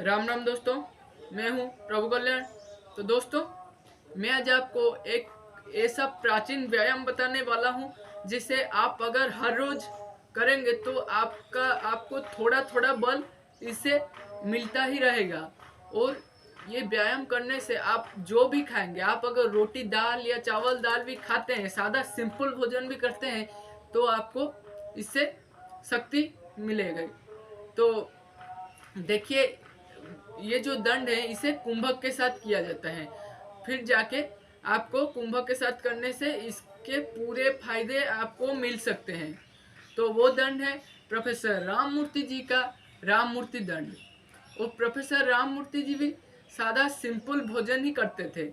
राम राम दोस्तों, मैं हूं प्रभु कल्याण। तो दोस्तों, मैं आज आपको एक ऐसा प्राचीन व्यायाम बताने वाला हूं जिसे आप अगर हर रोज करेंगे तो आपको थोड़ा थोड़ा बल इससे मिलता ही रहेगा। और ये व्यायाम करने से आप जो भी खाएंगे, आप अगर रोटी दाल या चावल दाल भी खाते हैं, सादा सिंपल भोजन भी करते हैं, तो आपको इससे शक्ति मिलेगी। तो देखिए, ये जो दंड है इसे कुंभक के साथ किया जाता है। फिर जाके आपको कुंभक के साथ करने से इसके पूरे फायदे आपको मिल सकते हैं। तो वो दंड है प्रोफेसर राम मूर्ति जी का राम मूर्ति दंड। और प्रोफेसर राम मूर्ति जी भी सादा सिंपल भोजन ही करते थे।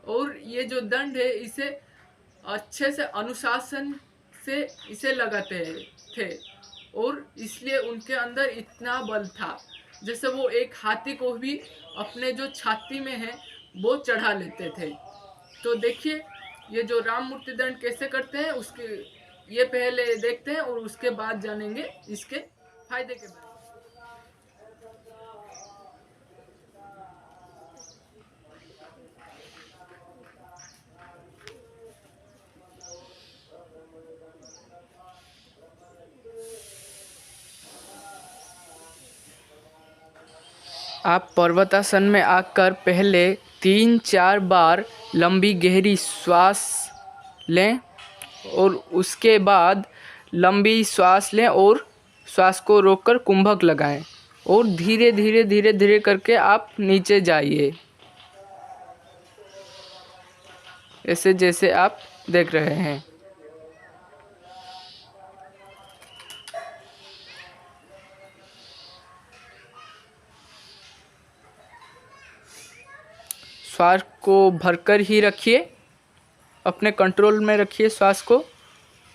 और ये जो दंड है इसे अच्छे से अनुशासन से इसे लगाते थे। और इसलिए उनके अंदर इतना बल था, जैसे वो एक हाथी को भी अपने जो छाती में है वो चढ़ा लेते थे। तो देखिए, ये जो राम मूर्ति दंड कैसे करते हैं उसके ये पहले देखते हैं और उसके बाद जानेंगे इसके फायदे के बारे में। आप पर्वतासन में आकर पहले 3-4 बार लंबी गहरी श्वास लें और उसके बाद लंबी श्वास लें और श्वास को रोककर कुंभक लगाएं और धीरे धीरे धीरे धीरे करके आप नीचे जाइए, ऐसे जैसे आप देख रहे हैं। श्वास को भरकर ही रखिए, अपने कंट्रोल में रखिए श्वास को।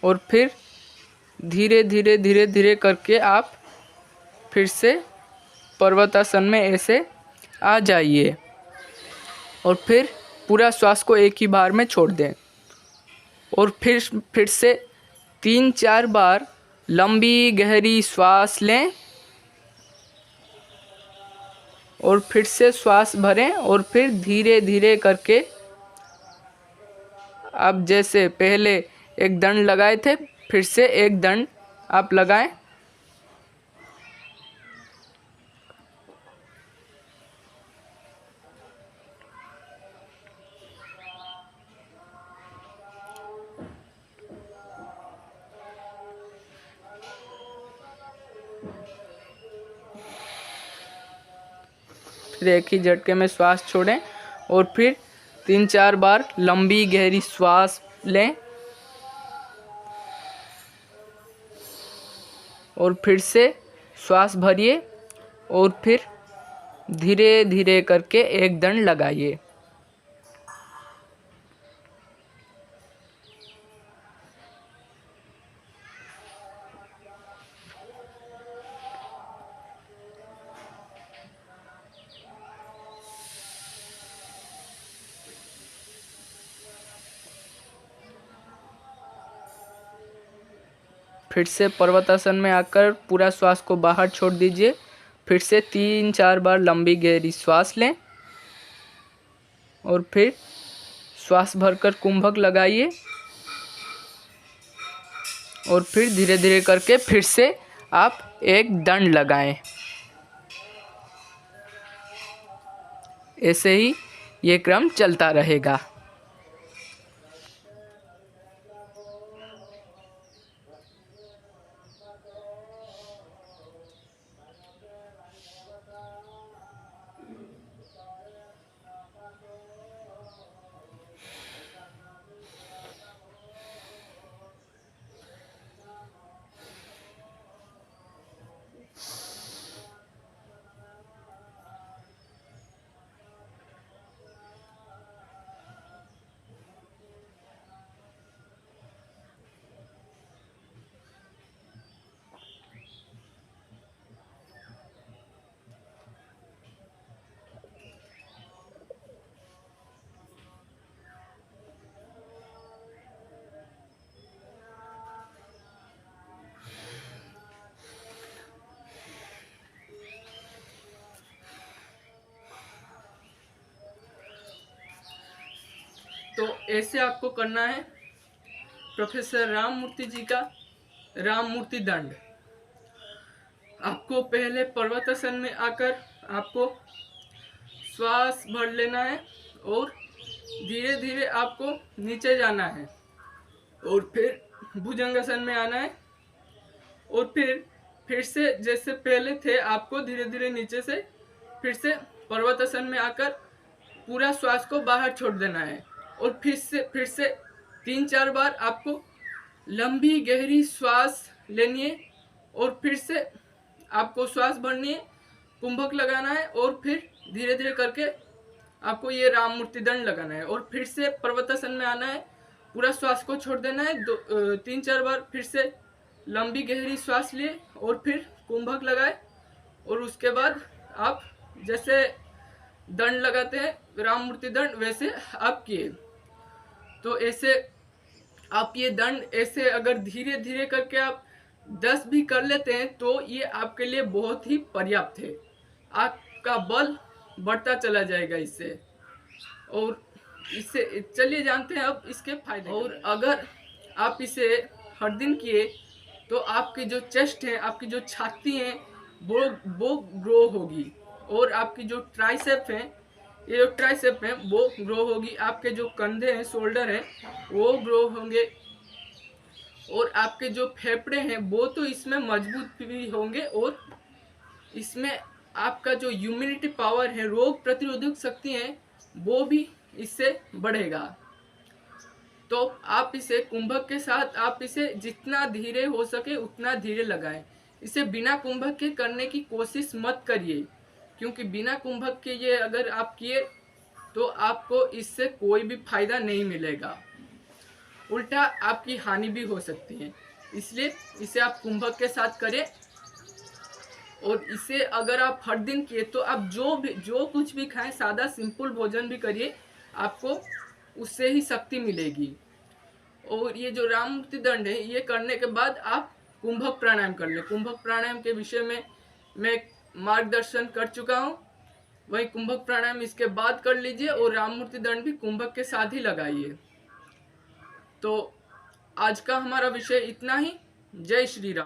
और फिर धीरे धीरे धीरे धीरे करके आप फिर से पर्वतासन में ऐसे आ जाइए और फिर पूरा श्वास को एक ही बार में छोड़ दें। और फिर से 3-4 बार लंबी गहरी श्वास लें और फिर से श्वास भरें और फिर धीरे धीरे करके आप जैसे पहले एक दंड लगाए थे फिर से एक दंड आप लगाएं। फिर एक ही झटके में श्वास छोड़ें और फिर 3-4 बार लंबी गहरी श्वास लें और फिर से श्वास भरिए और फिर धीरे धीरे करके एक दंड लगाइए। फिर से पर्वतासन में आकर पूरा श्वास को बाहर छोड़ दीजिए। फिर से 3-4 बार लंबी गहरी श्वास लें और फिर श्वास भरकर कुंभक लगाइए और फिर धीरे धीरे करके फिर से आप एक दंड लगाएं। ऐसे ही ये क्रम चलता रहेगा। तो ऐसे आपको करना है प्रोफेसर राम मूर्ति जी का राम मूर्ति दंड। आपको पहले पर्वतासन में आकर आपको श्वास भर लेना है और धीरे धीरे आपको नीचे जाना है और फिर भुजंगासन में आना है और फिर से जैसे पहले थे आपको धीरे धीरे नीचे से फिर से पर्वतासन में आकर पूरा श्वास को बाहर छोड़ देना है और फिर से 3-4 बार आपको लंबी गहरी श्वास लेनी है और फिर से आपको श्वास भरनी है, कुंभक लगाना है और फिर धीरे धीरे करके आपको ये राम मूर्ति दंड लगाना है और फिर से पर्वतासन में आना है, पूरा श्वास को छोड़ देना है 3-4 बार, फिर से लंबी गहरी श्वास लिए और फिर कुंभक लगाए और उसके बाद आप जैसे दंड लगाते हैं राम मूर्ति दंड वैसे आप किए। तो ऐसे आप ये दंड ऐसे अगर धीरे धीरे करके आप 10 भी कर लेते हैं तो ये आपके लिए बहुत ही पर्याप्त है, आपका बल बढ़ता चला जाएगा इससे। और इससे चलिए जानते हैं अब इसके फायदे। और अगर आप इसे हर दिन किए तो आपकी जो चेस्ट है, आपकी जो छाती है वो ग्रो होगी और आपकी जो ट्राइसेप है, ये जो ट्राइसेप है वो ग्रो होगी, आपके जो कंधे हैं, शोल्डर हैं वो ग्रो होंगे और आपके जो फेफड़े हैं वो तो इसमें मजबूत भी होंगे और इसमें आपका जो इम्यूनिटी पावर है, रोग प्रतिरोधक शक्ति है वो भी इससे बढ़ेगा। तो आप इसे कुंभक के साथ आप इसे जितना धीरे हो सके उतना धीरे लगाएं। इसे बिना कुंभक के करने की कोशिश मत करिए, क्योंकि बिना कुंभक के ये अगर आप किए तो आपको इससे कोई भी फायदा नहीं मिलेगा, उल्टा आपकी हानि भी हो सकती है। इसलिए इसे आप कुंभक के साथ करें और इसे अगर आप हर दिन किए तो आप जो कुछ भी खाएं, सादा सिंपल भोजन भी करिए, आपको उससे ही शक्ति मिलेगी। और ये जो राम मूर्ति दंड है ये करने के बाद आप कुंभक प्राणायाम कर लें। कुंभक प्राणायाम के विषय में मैं मार्गदर्शन कर चुका हूँ, वही कुंभक प्राणायाम इसके बाद कर लीजिए और राम मूर्ति दंड भी कुंभक के साथ ही लगाइए। तो आज का हमारा विषय इतना ही। जय श्री राम।